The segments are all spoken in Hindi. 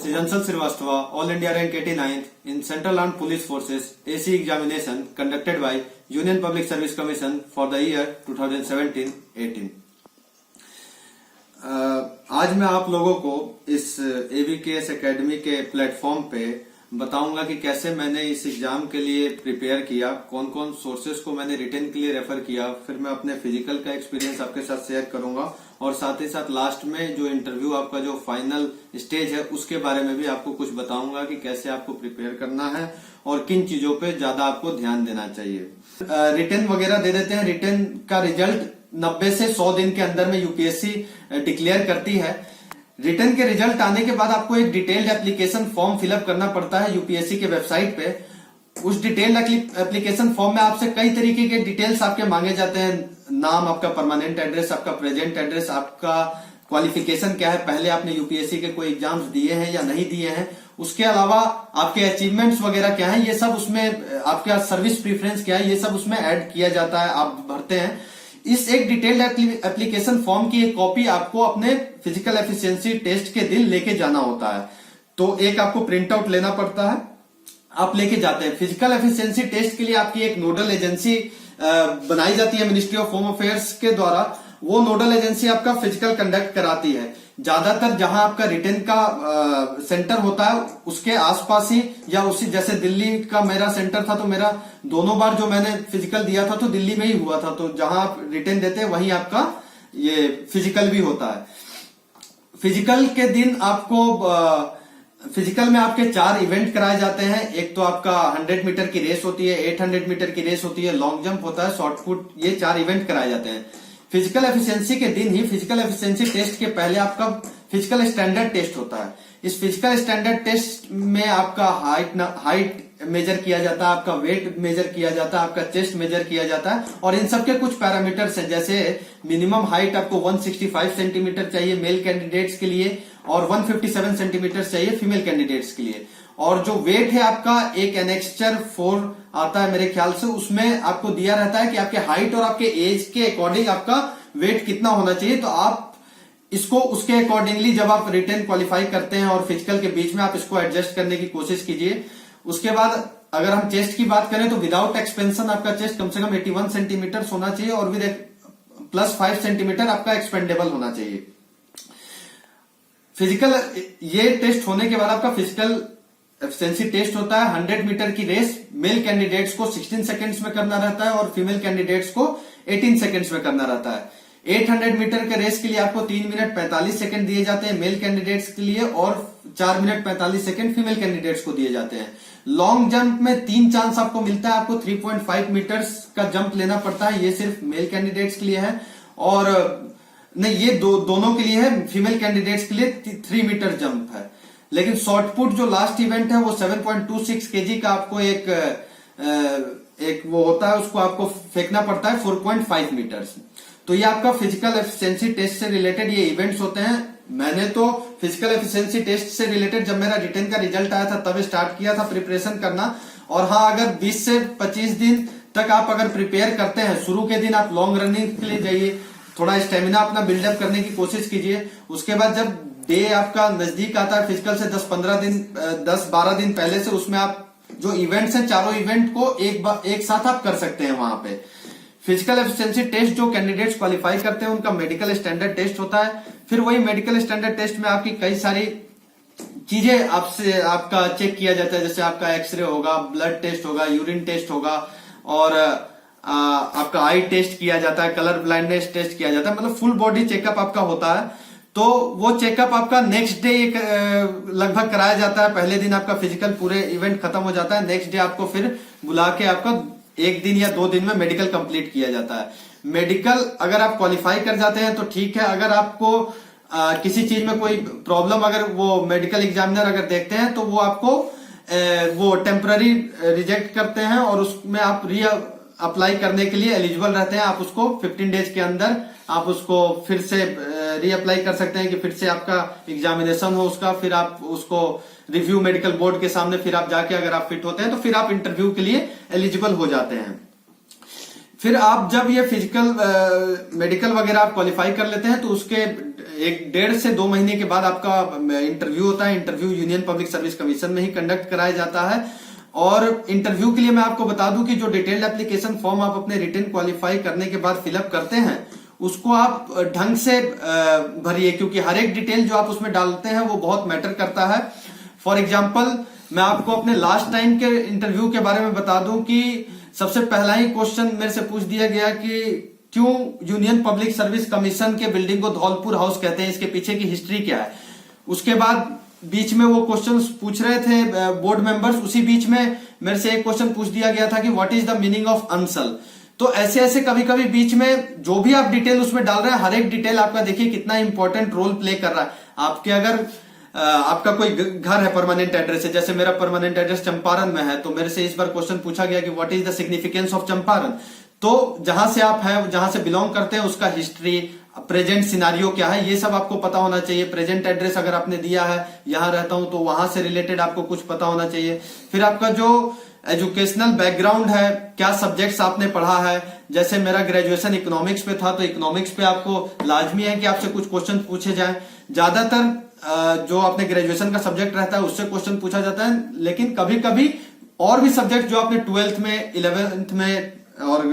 Srijansal Srivastava, All India rank 89th in Central Armed Police Forces AC examination conducted by Union Public Service Commission for the year 2017-18। आज मैं आप लोगों को इस AVKS एकेडमी के प्लेटफॉर्म पे बताऊंगा कि कैसे मैंने इस एग्जाम के लिए प्रिपेयर किया, कौन कौन सोर्सेज को मैंने रिटन के लिए रेफर किया, फिर मैं अपने फिजिकल का एक्सपीरियंस आपके साथ शेयर करूंगा और साथ ही साथ लास्ट में जो इंटरव्यू आपका जो फाइनल स्टेज है उसके बारे में भी आपको कुछ बताऊंगा कि कैसे आपको प्रिपेयर करना है और किन चीजों पे ज्यादा आपको ध्यान देना चाहिए। रिटन वगैरह दे देते हैं। रिटन का रिजल्ट 90 से 100 दिन के अंदर में यूपीएससी डिक्लेयर करती है। रिटर्न के रिजल्ट आने के बाद आपको एक डिटेल्ड एप्लीकेशन फॉर्म फिलअप करना पड़ता है यूपीएससी के वेबसाइट पे। उस डिटेल्ड एप्लीकेशन फॉर्म में आपसे कई तरीके के डिटेल्स आपके मांगे जाते हैं। नाम, आपका परमानेंट एड्रेस, आपका प्रेजेंट एड्रेस, आपका क्वालिफिकेशन क्या है, पहले आपने यूपीएससी के कोई एग्जाम्स दिए हैं या नहीं दिए हैं, उसके अलावा आपके अचीवमेंट्स वगैरह क्या है, ये सब उसमें आपका सर्विस प्रीफरेंस क्या है, ये सब उसमें ऐड किया जाता है, आप भरते हैं। इस एक डिटेल्ड एप्लीकेशन फॉर्म की एक कॉपी आपको अपने फिजिकल एफिशिएंसी टेस्ट के दिन लेके जाना होता है। तो एक आपको प्रिंट आउट लेना पड़ता है, आप लेके जाते हैं। फिजिकल एफिशिएंसी टेस्ट के लिए आपकी एक नोडल एजेंसी बनाई जाती है मिनिस्ट्री ऑफ होम अफेयर्स के द्वारा। वो नोडल एजेंसी आपका फिजिकल कंडक्ट कराती है। ज्यादातर जहां आपका रिटन का सेंटर होता है उसके आसपास ही, या उसी जैसे दिल्ली का मेरा सेंटर था तो मेरा दोनों बार जो मैंने फिजिकल दिया था तो दिल्ली में ही हुआ था। तो जहां आप रिटन देते हैं वहीं आपका ये फिजिकल भी होता है। फिजिकल के दिन आपको फिजिकल में आपके 4 इवेंट कराए जाते हैं। एक तो आपका 100 मीटर की रेस होती है, 800 मीटर की रेस होती है, लॉन्ग जंप होता है, शॉर्ट पुट, ये 4 इवेंट कराए जाते हैं। फिजिकल एफिशिएंसी के दिन ही फिजिकल एफिशिएंसी टेस्ट के पहले आपका फिजिकल स्टैंडर्ड टेस्ट होता है। इस फिजिकल स्टैंडर्ड टेस्ट में आपका हाइट मेजर किया जाता है, आपका वेट मेजर किया जाता है, आपका चेस्ट मेजर किया जाता है और इन सबके कुछ पैरामीटर्स हैं। जैसे मिनिमम हाइट आपको 165 सेंटीमीटर चाहिए मेल कैंडिडेट्स के लिए और 157 सेंटीमीटर चाहिए फीमेल कैंडिडेट्स के लिए। और जो वेट है आपका एक एनेक्स्चर 4 आता है मेरे ख्याल से, उसमें आपको दिया रहता है कि आपके हाइट और आपके एज के अकॉर्डिंग आपका वेट कितना होना चाहिए। तो आप इसको उसके अकॉर्डिंगली जब आप रिटन क्वालिफाई करते हैं और फिजिकल के बीच में आप इसको एडजस्ट करने की कोशिश कीजिए। उसके बाद अगर हम चेस्ट की बात करें तो विदाउट एक्सपेंशन आपका चेस्ट कम से कम 81 सेंटीमीटर होना चाहिए और विद प्लस 5 सेंटीमीटर आपका एक्सपेंडेबल होना चाहिए। फिजिकल ये टेस्ट होने के बाद आपका फिजिकल एफिशिएंसी टेस्ट होता है। 100 मीटर की रेस मेल कैंडिडेट्स को 16 सेकंड्स में करना रहता है और फीमेल कैंडिडेट्स को 18 सेकंड्स में करना रहता है। 800 मीटर के रेस के लिए आपको 3 मिनट 45 सेकंड दिए जाते हैं मेल कैंडिडेट्स के लिए और 4 मिनट 45 सेकंड फीमेल कैंडिडेट्स को दिए जाते हैं। लॉन्ग जंप में 3 चांस आपको मिलता है, आपको 3.5 मीटर्स का जंप लेना पड़ता है, ये सिर्फ मेल कैंडिडेट्स के लिए है। और नहीं, ये दोनों के लिए है, फीमेल कैंडिडेट्स के लिए 3 मीटर जंप है। लेकिन शॉर्ट पुट जो लास्ट इवेंट है वो 7.26 केजी का आपको एक वो होता है, उसको आपको फेंकना पड़ता है 4.5 मीटर्स। तो ये आपका फिजिकल एफिशिएंसी टेस्ट से रिलेटेड ये इवेंट्स होते हैं। मैंने तो फिजिकल एफिशिएंसी टेस्ट से रिलेटेड जब मेरा रिटन का रिजल्ट आया था तब स्टार्ट किया था प्रिपरेशन करना। और हाँ, अगर 20 से 25 दिन तक आप अगर प्रिपेयर करते हैं, शुरू के दिन आप लॉन्ग रनिंग के लिए जाइए, थोड़ा स्टेमिना अपना बिल्डअप करने की कोशिश कीजिए। उसके बाद जब डे आपका नजदीक आता है फिजिकल से 10-12 दिन पहले से, उसमें आप जो इवेंट्स हैं चारों इवेंट को एक साथ आप कर सकते हैं। वहां पे फिजिकल एफिशिएंसी टेस्ट जो कैंडिडेट्स क्वालिफाई करते हैं उनका मेडिकल स्टैंडर्ड टेस्ट होता है। फिर वही मेडिकल स्टैंडर्ड टेस्ट में आपकी कई सारी चीजें आपका चेक किया जाता है। जैसे आपका एक्सरे होगा, ब्लड टेस्ट होगा, यूरिन टेस्ट होगा और आपका आई टेस्ट किया जाता है, कलर ब्लाइंडनेस टेस्ट किया जाता है, मतलब फुल बॉडी चेकअप आपका होता है। तो वो चेकअप आपका नेक्स्ट डे लगभग कराया जाता है। पहले दिन आपका फिजिकल पूरे इवेंट खत्म हो जाता है, नेक्स्ट डे आपको फिर बुला के आपका 1 दिन या 2 दिन में मेडिकल कंप्लीट किया जाता है। मेडिकल अगर आप क्वालिफाई कर जाते हैं तो ठीक है। अगर आपको किसी चीज में कोई प्रॉब्लम अगर वो मेडिकल एग्जामिनर अगर देखते हैं तो वो आपको वो टेम्पररी रिजेक्ट करते हैं और उसमें आप अप्लाई करने के लिए एलिजिबल रहते हैं। आप उसको 15 डेज के अंदर आप उसको फिर से रीअप्लाई कर सकते हैं कि फिर से आपका एग्जामिनेशन हो उसका, फिर आप उसको रिव्यू मेडिकल बोर्ड के सामने फिर आप जाके अगर आप फिट होते हैं तो फिर आप इंटरव्यू के लिए एलिजिबल हो जाते हैं। फिर आप जब ये फिजिकल मेडिकल वगैरह आप क्वालिफाई कर लेते हैं तो उसके 1.5 से 2 महीने के बाद आपका इंटरव्यू होता है। Interview union public service commission में ही कंडक्ट कराया जाता है। और इंटरव्यू के लिए मैं आपको बता दूं कि जो डिटेल्ड एप्लीकेशन फॉर्म आप अपने रिटन क्वालिफाई करने के बाद फिलअप करते हैं उसको आप ढंग से भरिए, क्योंकि हर एक डिटेल जो आप उसमें डालते हैं वो बहुत मैटर करता है। फॉर एग्जाम्पल मैं आपको अपने लास्ट टाइम के इंटरव्यू के बारे में बता दूं कि सबसे पहला ही क्वेश्चन मेरे से पूछ दिया गया कि क्यों यूनियन पब्लिक सर्विस कमीशन के बिल्डिंग को धौलपुर हाउस कहते हैं, इसके पीछे की हिस्ट्री क्या है। उसके बाद बीच में वो क्वेश्चंस पूछ रहे थे बोर्ड मेंबर्स, उसी बीच में मेरे से एक क्वेश्चन पूछ दिया गया था कि what is the meaning of Ansal. तो ऐसे ऐसे कभी कभी बीच में जो भी आप डिटेल उसमें डाल रहे हैं, हर एक डिटेल आपका देखिए कितना इंपॉर्टेंट रोल प्ले कर रहा है। आपके अगर आपका कोई घर है, परमानेंट एड्रेस है, जैसे मेरा परमानेंट एड्रेस चंपारण में है, तो मेरे से इस बार क्वेश्चन पूछा गया कि what is the significance of Champaran. तो जहां से आप हैं, जहां से बिलोंग करते हैं, उसका हिस्ट्री, प्रेजेंट सिनारियो क्या है, ये सब आपको पता होना चाहिए। प्रेजेंट एड्रेस अगर आपने दिया है, यहां रहता हूं, तो वहां से रिलेटेड आपको कुछ पता होना चाहिए। फिर आपका जो एजुकेशनल बैकग्राउंड है, क्या सब्जेक्ट्स आपने पढ़ा है। जैसे मेरा ग्रेजुएशन इकोनॉमिक्स पे था, तो इकोनॉमिक्स पे आपको लाजमी है कि आपसे कुछ क्वेश्चन पूछे जाएं। ज्यादातर जो आपने ग्रेजुएशन का सब्जेक्ट रहता है उससे क्वेश्चन पूछा जाता है, लेकिन कभी कभी और भी सब्जेक्ट जो आपने 12th में, 11th में और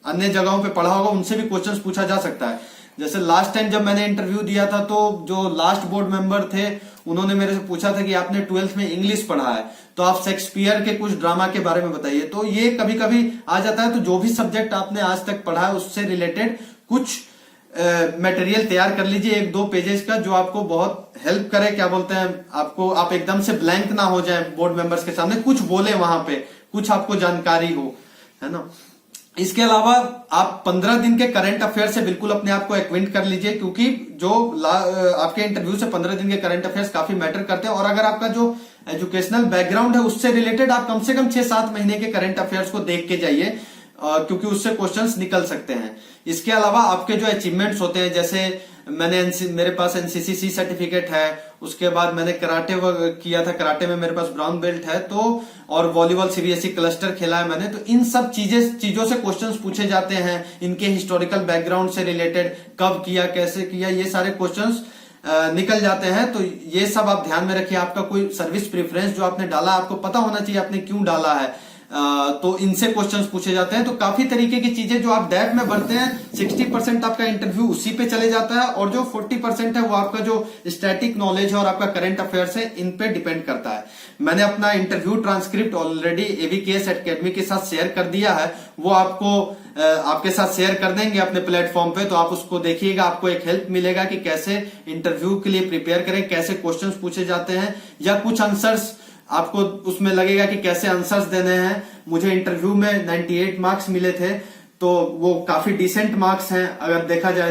अन्य जगहों पे पढ़ा होगा उनसे भी क्वेश्चंस पूछा जा सकता है। जैसे लास्ट टाइम जब मैंने इंटरव्यू दिया था तो जो लास्ट बोर्ड मेंबर थे उन्होंने मेरे से पूछा था कि आपने 12th में इंग्लिश पढ़ा है तो आप शेक्सपियर के कुछ ड्रामा के बारे में बताइए। तो ये कभी कभी आ जाता है। तो जो भी सब्जेक्ट आपने आज तक पढ़ा है उससे रिलेटेड कुछ मटेरियल तैयार कर लीजिए, 1-2 पेजेस का, जो आपको बहुत हेल्प करे। क्या बोलते हैं, आपको आप एकदम से ब्लैंक ना हो जाए बोर्ड मेंबर्स के सामने, कुछ बोले वहां पे, कुछ आपको जानकारी हो, है ना। इसके अलावा आप 15 दिन के करंट अफेयर से बिल्कुल अपने आप को एक्विंट कर लीजिए, क्योंकि जो आपके इंटरव्यू से 15 दिन के करंट अफेयर्स काफी मैटर करते हैं। और अगर आपका जो एजुकेशनल बैकग्राउंड है उससे रिलेटेड आप कम से कम 6-7 महीने के करंट अफेयर्स को देख के जाइए, क्योंकि उससे क्वेश्चंस निकल सकते हैं। इसके अलावा आपके जो अचीवमेंट्स होते हैं, जैसे मेरे पास एनसीसी सर्टिफिकेट है, उसके बाद मैंने कराटे किया था, कराटे में मेरे पास ब्राउन बेल्ट है, तो और वॉलीबॉल सीबीएसई क्लस्टर खेला है मैंने। तो इन सब चीजों से क्वेश्चंस पूछे जाते हैं, इनके हिस्टोरिकल बैकग्राउंड से रिलेटेड, कब किया, कैसे किया, ये सारे क्वेश्चंस निकल जाते हैं। तो ये सब आप ध्यान में रखिए। आपका कोई सर्विस प्रेफरेंस जो आपने डाला आपको पता होना चाहिए आपने क्यों डाला है। तो इनसे क्वेश्चंस पूछे जाते हैं। तो काफी तरीके की चीजें जो आप डैप में भरते हैं, 60% आपका इंटरव्यू उसी पे चले जाता है, और जो 40% है वो आपका जो स्टैटिक नॉलेज है और आपका करंट अफेयर्स है, इन पे डिपेंड करता है। मैंने अपना इंटरव्यू ट्रांसक्रिप्ट ऑलरेडी एवीकेएस एकेडमी के साथ शेयर कर दिया है, वो आपको आपके साथ शेयर कर देंगे अपने प्लेटफॉर्म पे। तो आप उसको देखिएगा, आपको एक हेल्प मिलेगा कि कैसे इंटरव्यू के लिए प्रिपेयर करें, कैसे क्वेश्चन पूछे जाते हैं, या कुछ आंसर्स आपको उसमें लगेगा कि कैसे आंसर्स देने हैं। मुझे इंटरव्यू में 98 मार्क्स मिले थे, तो वो काफी डिसेंट मार्क्स हैं अगर देखा जाए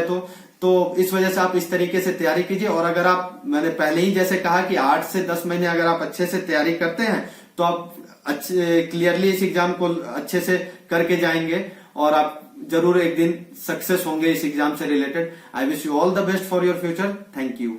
तो इस वजह से आप इस तरीके से तैयारी कीजिए। और अगर आप, मैंने पहले ही जैसे कहा कि 8 से 10 महीने अगर आप अच्छे से तैयारी करते हैं तो आप अच्छे क्लियरली इस एग्जाम को अच्छे से करके जाएंगे और आप जरूर एक दिन सक्सेस होंगे इस एग्जाम से related. I wish you all the best for your future. Thank you.